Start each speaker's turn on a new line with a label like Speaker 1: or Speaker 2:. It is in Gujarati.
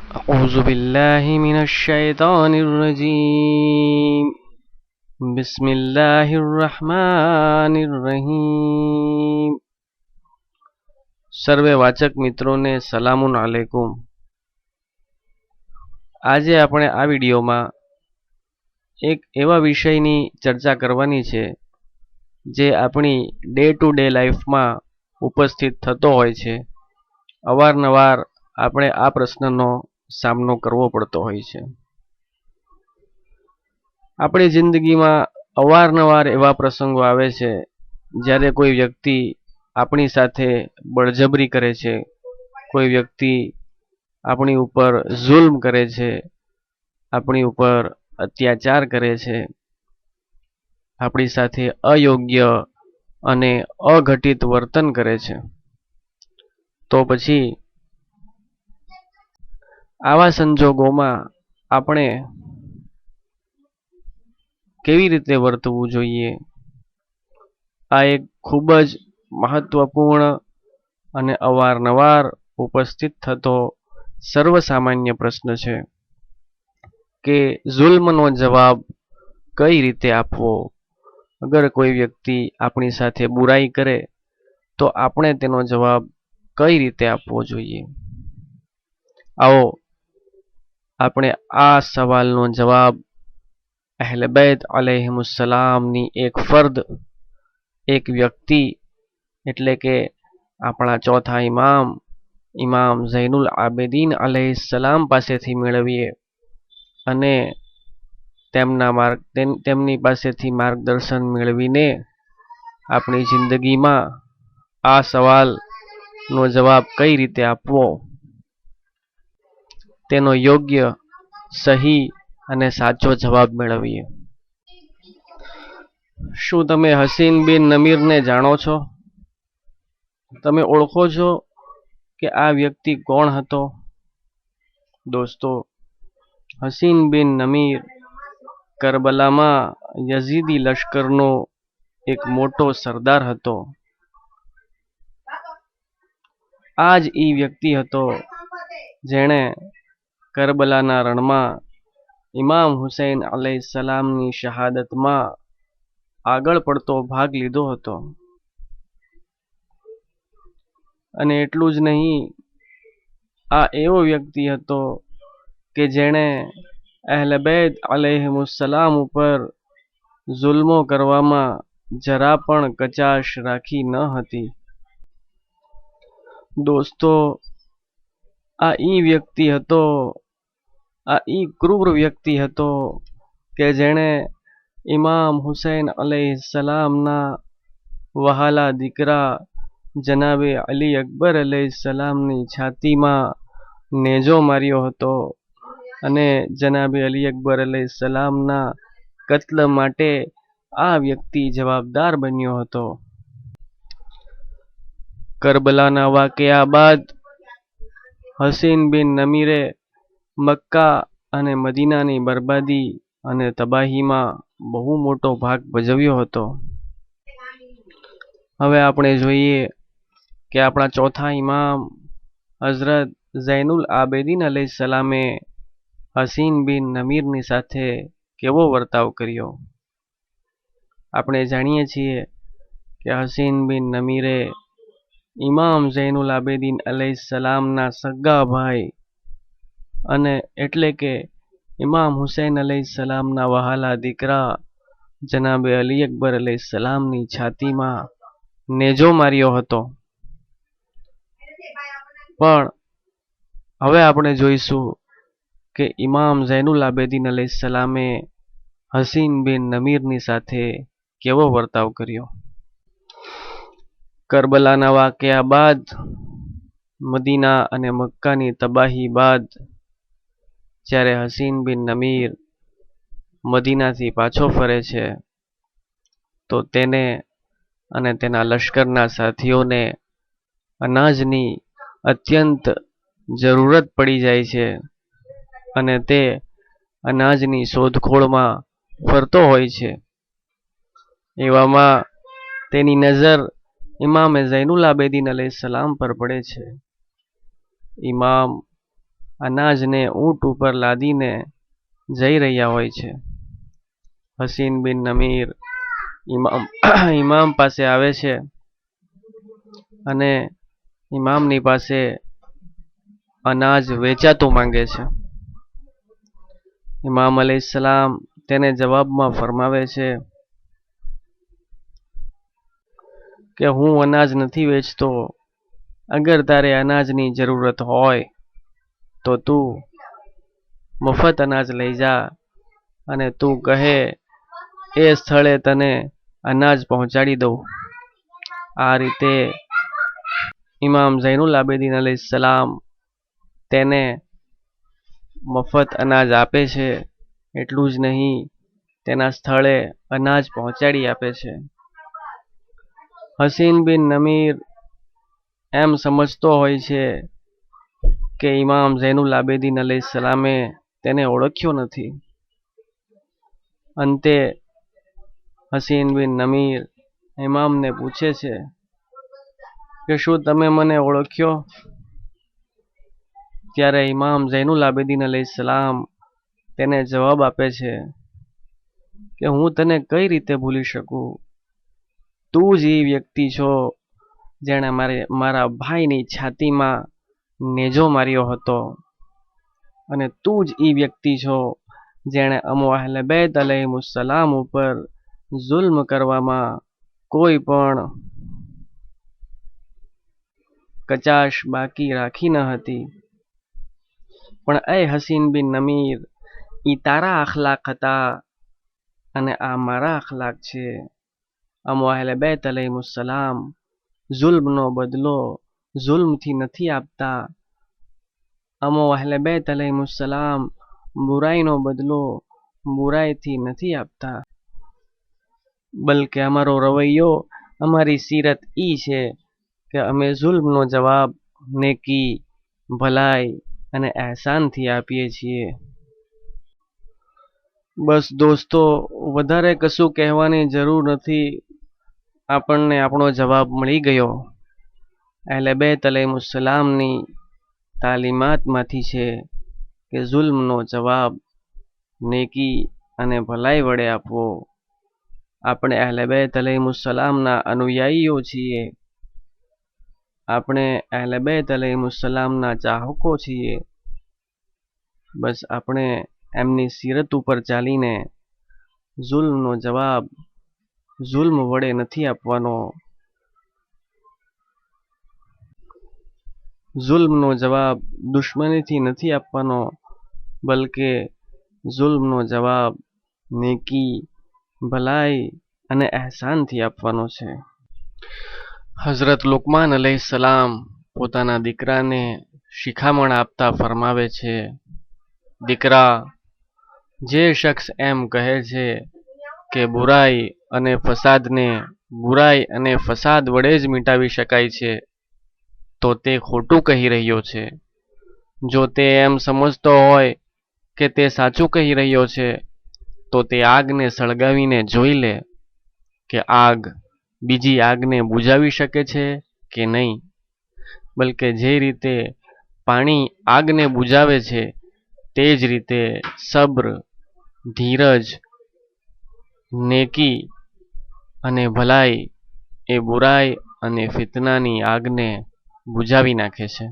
Speaker 1: أعوذ بالله من الشيطان الرجيم بسم الله الرحمن الرحيم સર્વે વાચક મિત્રોને સલામુન આલેકુમ। આજે આપણે આ વિડીયોમાં એક એવા વિષયની ચર્ચા કરવાની છે જે આપણી ડે ટુ ડે લાઈફમાં ઉપસ્થિત થતો હોય છે। અવારનવાર આપણે આ પ્રશ્નનો સામનો કરવો પડતો હોય છે। આપણી જિંદગીમાં અવારનવાર એવા પ્રસંગો આવે છે જ્યારે કોઈ વ્યક્તિ આપણી સાથે બળજબરી કરે છે, કોઈ વ્યક્તિ આપણી ઉપર જુલ્મ કરે છે, આપણી ઉપર અત્યાચાર કરે છે, આપણી સાથે અયોગ્ય અને અઘટિત વર્તન કરે છે। તો પછી આવા સંજોગોમાં આપણે કેવી રીતે વર્તવું જોઈએ? આ એક ખૂબ જ મહત્વપૂર્ણ અને અવારનવાર ઉપસ્થિત થતો સર્વસામાન્ય પ્રશ્ન છે કે જુલ્મનો જવાબ કઈ રીતે આપવો? અગર કોઈ વ્યક્તિ આપણી સાથે બુરાઈ કરે તો આપણે તેનો જવાબ કઈ રીતે આપવો જોઈએ? આવો આપણે આ સવાલનો જવાબ અહલે બૈત અલૈહિમુસ્સલામની એક ફર્દ, એક વ્યક્તિ એટલે કે આપણા ચોથા ઇમામ ઝૈનુલ આબેદીન અલૈહિસ્સલામ પાસેથી મેળવીએ અને તેમની પાસેથી માર્ગદર્શન મેળવીને આપણી જિંદગીમાં આ સવાલનો જવાબ કઈ રીતે આપવો તેનો યોગ્ય, સહી અને સાચો જવાબ મેળવીએ। શું તમે હસીન બિન નમીરને જાણો છો? તમે ઓળખો છો કે આ વ્યક્તિ કોણ હતો? દોસ્તો, હસીન બિન નમીર કરબલામાં યઝીદી લશ્કરનો એક મોટો સરદાર હતો। આ જ એ વ્યક્તિ હતો જેણે કરબલાના રણમાં ઇમામ હુસૈન અલૈહિસ્સલામની શહાદતમાં આગળ પડતો ભાગ લીધો હતો। અને એટલું જ નહીં, આ એવો વ્યક્તિ હતો કે જેણે અહલે બૈત અલૈહિમુસ્સલામ ઉપર જુલ્મો કરવામાં જરા પણ કચાશ રાખી ન હતી। દોસ્તો, આ વ્યક્તિ હતો, આ ક્રૂર વ્યક્તિ હતો કે જેણે ઇમામ હુસૈન અલૈહિસ્સલામના વહાલા દીકરા જનાબે અલી અકબર અલૈહિસ્સલામની છાતીમાં નેજો માર્યો હતો અને જનાબે અલી અકબર અલૈહિસ્સલામના કત્લ માટે આ વ્યક્તિ જવાબદાર બન્યો હતો। કરબલાના વાકયા બાદ હસીન બિન નમીરે મક્કા અને મદીનાની બરબાદી અને તબાહીમાં બહુ મોટો ભાગ ભજવ્યો હતો। હવે આપણે જોઈએ કે આપણા ચોથા ઇમામ હઝરત ઝૈનુલ આબેદીન અલૈહિસ્સલામે હસીન બિન નમીરની સાથે કેવો વર્તાવ કર્યો। આપણે જાણીએ છીએ કે હસીન બિન નમીરે ઇમામ ઝૈનુલ આબેદીન અલૈહિસ્સલામના સગા ભાઈ અને એટલે કે ઇમામ હુસૈન અલૈહિસ્સલામના વહાલા દીકરા જનાબે અલી અકબર અલૈહિસ્સલામની છાતીમાં નેજો માર્યો હતો। પણ હવે આપણે જોઈશું કે ઇમામ ઝૈનુલ આબેદીન અલૈહિસ્સલામે હસીન બિન નમીરની સાથે કેવો વર્તાવ કર્યો। કરબલાના વાકયા બાદ, મદીના અને મક્કાની તબાહી બાદ જ્યારે હસીન બિન નમીર મદીનાથી પાછો ફરે છે તો તેને અને તેના લશ્કરના સાથીઓને અનાજની અત્યંત જરૂરત પડી જાય છે અને તે અનાજની શોધખોળમાં ફરતો હોય છે। એવામાં તેની નજર ઇમામ ઝૈનુલ આબેદીન અલૈહિસ્સલામ પર પડે છે। ઇમામ અનાજને ઊંટ ઉપર લાદીને જઈ રહ્યા હોય છે. હસીન બિન નમીર ઇમામ પાસે આવે છે અને ઇમામની પાસે અનાજ વેચાતું માંગે છે. ઇમામ અલૈહિસ્સલામ તેને જવાબમાં ફરમાવે છે કે હું અનાજ નથી વેચતો. અગર તારે અનાજની જરૂરત હોય તો તું મફત અનાજ લઈ જા અને તું કહે એ સ્થળે તને અનાજ પહોંચાડી દઉં. આ રીતે ઇમામ ઝૈનુલ આબેદીન અલૈહિસ્સલામ તેને મફત અનાજ આપે છે. એટલું જ નહીં, તેના સ્થળે અનાજ પહોંચાડી આપે છે. હસીન બિન નમીર એમ સમજતો હોય છે કે ઇમામ ઝૈનુલ આબેદીન અલૈહિસ્સલામે તેને ઓળખ્યો નથી. અંતે હસીન બિન નમીર ઇમામને પૂછે છે કે શું તમે મને ઓળખ્યો? ત્યારે ઇમામ ઝૈનુલ આબેદીન અલૈહિસ્સલામ તેને જવાબ આપે છે કે હું તને કઈ રીતે ભૂલી શકું? તું જ એ વ્યક્તિ છો જેણે મારા ભાઈની છાતીમાં નેજો માર્યો હતો, અને તું જ એ વ્યક્તિ છો જેણે અમો અહલે બેત અલૈહિમુસ્સલામ ઉપર જુલ્મ કરવામાં કોઈ પણ કચાશ બાકી રાખી ન હતી. પણ એ હસીન બિન નમીર, ઈ તારા અખલાક હતા અને આ મારા અખલાક છે. અમો અહલે બેત અલૈહિમુસ્સલામ જુલ્મનો બદલો જુલ્મથી નથી આપતા. અમો અહલે બેત અલૈહિમુસ્સલામ બુરાઈનો બદલો બુરાઈથી નથી આપતા. બલકે અમારો રવૈયો, અમારી સીરત ઈ છે કે અમે જુલ્મનો જવાબ નેકી, ભલાઈ અને એહસાનથી આપીએ છીએ. બસ દોસ્તો, વધારે કશું કહેવાની જરૂર નથી. આપણને આપણો જવાબ મળી ગયો. અહલે બેત અલૈહિમુસ્સલામની તાલીમાતમાંથી છે કે જુલ્મનો જવાબ નેકી અને ભલાઈ વડે આપવો. આપણે અહલે બેત અલૈહિમુસ્સલામના અનુયાયીઓ છીએ. આપણે અહલે બેત અલૈહિમુસ્સલામના ચાહકો છીએ. બસ આપણે એમની સીરત ઉપર ચાલીને જુલ્મનો જવાબ જુલ્મ વડે નથી આપવાનો. જુલ્મનો જવાબ દુશ્મનીથી નથી આપવાનો, બલકે જુલ્મનો જવાબ નેકી, ભલાઈ અને એહસાનથી આપવાનો છે. હઝરત લુકમાન અલૈહિસ્સલામ પોતાના દીકરાને શિખામણ આપતા ફરમાવે છે, દીકરા, જે શખ્સ એમ કહે છે કે બુરાઈ અને ફસાદને બુરાઈ અને ફસાદ વડે જ મિટાવી શકાય છે, તો તે ખોટું કહી રહ્યો છે. જો તે એમ સમજતો હોય કે તે સાચું કહી રહ્યો છે, તો તે આગને સળગાવીને જોઈ લે કે આગ બીજી આગને બુઝાવી શકે છે કે નહીં. બલકે જે રીતે પાણી આગને બુઝાવે છે, તે જ રીતે સબ્ર, ધીરજ, નેકી અને ભલાઈ એ બુરાઈ અને ફિતનાની આગને બુઝાવી નાખે છે.